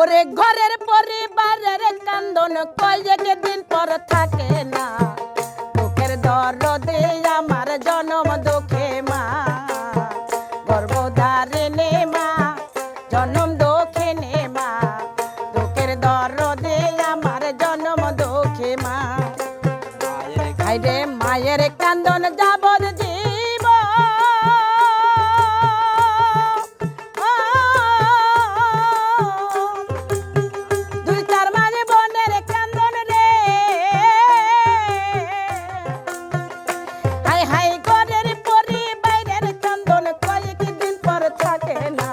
ওরে ঘরের পরিবারের কান্দন কয়েক দিন পর থাকে না, বুকের দরদে আমার জনম দুঃখে মা, গর্ভধারিণী মা, জনম দুঃখিনী মা, দুঃখের দরদে আমার জনম দুঃখে মা। হায়রে মায়ের কান্দন যাবৎ জীব, দুই চার মাঝে বোনের কান্দন রে, হাই হাই ঘরের পরিবারের কান্দন কয়েক দিন পর থাকে না,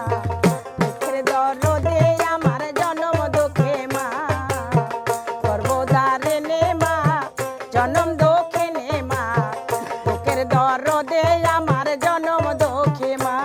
দুঃখের দরদে আমার জনম দুঃখে মা, গর্ভধারিণী মা, জনম দুঃখিনী মা, দুঃখের দরদে আমার জনম দুঃখী মা।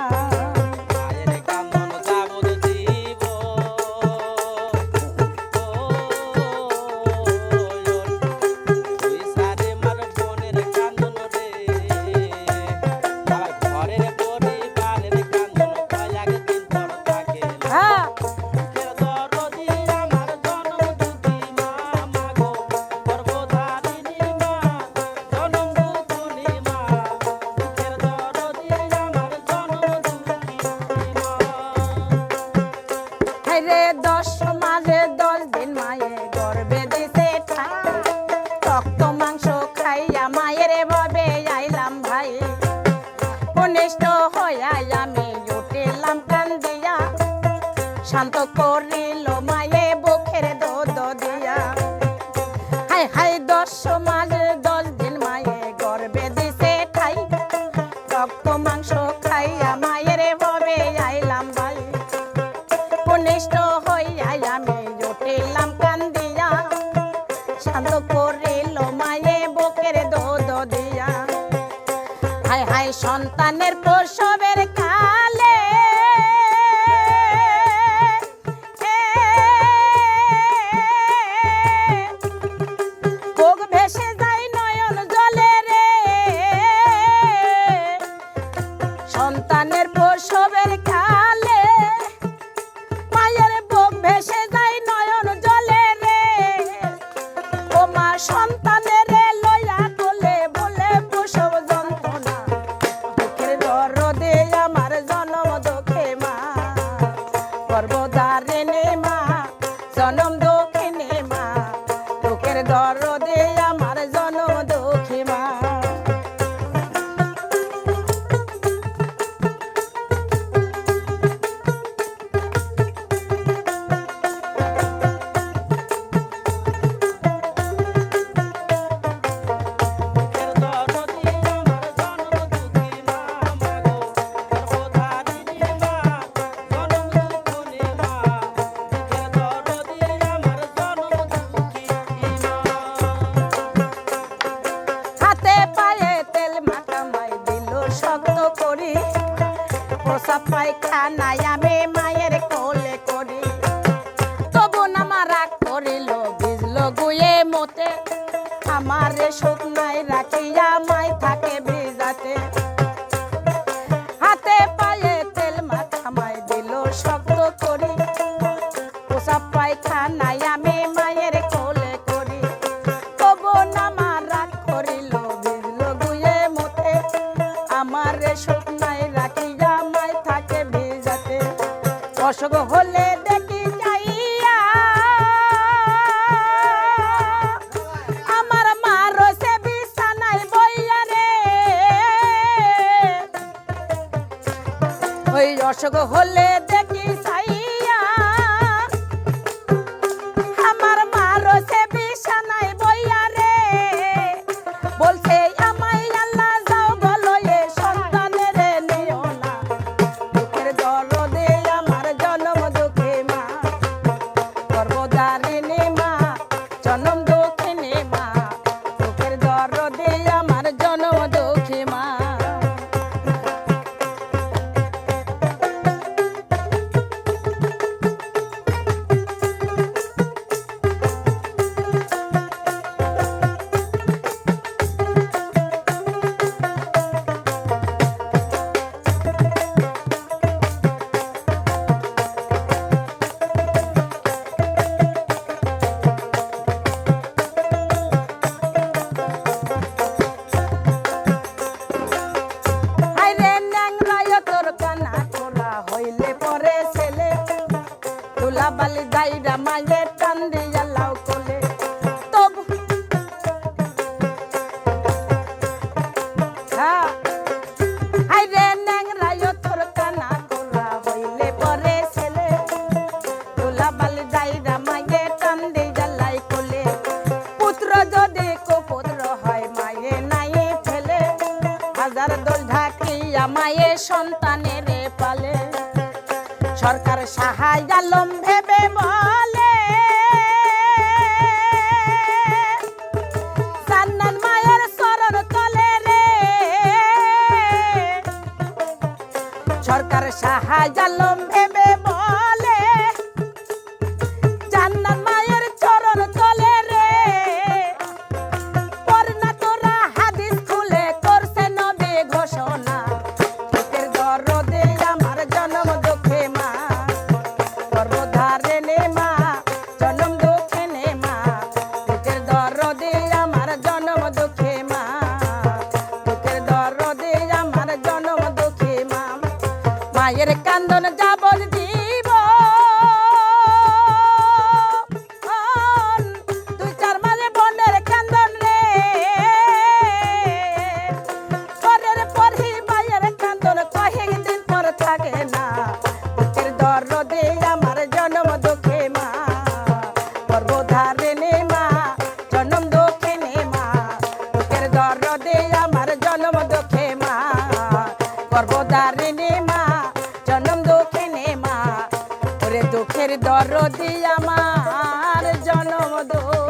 রে 10 মাসে 10 দিন মায়ে গর্ভে দিছে ঠাই, রক্ত মাংস খাইয়া মায়ের ভাবে আইলাম ভাই, কনিষ্ঠ হইয়া আমি উঠিলাম কান্দিয়া, শান্ত করিল মায়ে বুকের দুধ দিয়া। হাই হাই 10 মাসে 10 দিন মায়ে গর্ভে দিছে ঠাই, রক্ত মাংস খাইয়া মায়ের ভাবে আইলাম ভাই, কনিষ্ঠ হইয়া আমি উঠিলাম কান্দিয়া, শান্ত করিল মায়ে বুকের দুধ দিয়া। হাই হাই সন্তানের প্রসবের কালে বুক ভেসে যায় নয়ন জলে রে, সন্তানের প্রসবের কালে মায়ের বুক ভেসে যায় নয়ন জলে রে, ও মা সন্তানের লইয়া কোলে বলে প্রসব যন্ত্রণা, দুঃখের দরদে আমার জনম দুঃখে মা, গর্ভধারিণী মা, জনম দুঃখিনী মা, দুঃখের দরদে আমার জনম দুঃখী মা। হাতে পায়ে তেল মাখা মাই দিল শক্ত করি, প্রসাব পায়খানায় আমি মায়ের কোলে করি, তবু নামা রাগ করিল ভিজল গুয়ে মতে, আমার শুকনায় রাখিয়া মাই থাকে ভিজাতে। হাতে পায়ে তেল মাখা মাই দিল শক্ত করি, প্রসাব পায়খানায় আমি মায়ের কোলে করি, তবু নামা রাগ করিল ভিজল গুয়ে মতে, আমার শুকনায় রাখিয়া মাই থাকে ভিজাতে। অসুখ হলে দেখি যাইয়া আমার মা রয়েছে বিছানায় বইয়া রে, ওই অসুখ হলে দেখি যাইয়া আমার মা রয়েছে বিছানায় বইয়া রে, বলছে আমায় আল্লাহ যাও বলো এ সন্তানের নিও না, দুঃখের দরদে আমার জনম দুঃখী মা, গর্ভধারিণী মা, জনম দুঃখিনী মা, দুঃখের দরদে আমার জনম দুঃখী মা। ধুলাবালি যাইরা মায়ে টান দিয়া লাউ কোলে তবু হ্যাঁ হাইরে ন্যাংরায় তোর কানা কোরা হইলে পরে ছেলে ধুলাবালি যাইরা মায়ে টান দিয়া লাই কোলে পুত্র যদি কুপুত্র হয় মায়ে নাই ফেলে হাজার দোষ ঢাকিয়া মায়ে সন্তানের পালে সরকার সাহায্য আলম ভেবে বলে জান্নাত মায়ের চরণ তলে রে সরকার সাহায্য আলম ভেবে বলে জান্নাত মায়ের চরণ তলে রে পড়না তোরা হাদিস খুলে করছে নবী ঘোষণা বুকের দরদে আমার জন্ম দুঃখে মা গর্ভধারে নে মা জন্ম দুঃখে নে মা বুকের দরদে আমার জন্ম দুঃখে মা বুকের দরদে আমার জন্ম দুঃখে মা মায়ের কান্দন যাবন দিব তুই চার মাঝে বনের কান্দন রে পরের পরহি মায়ের কান্দন কয়েক দিন পর থাকে না বুকের দরদে আমার জন্ম দুঃখে মা গর্ভধারে নে মা জন্ম দুঃখে নে মা বুকের দরদে আমার জন্ম দুঃখে মা গর্ভধারে নে মা জন্ম দুঃখে নে মা ওরে দুঃখের দরদি আমার জন্ম দুঃখ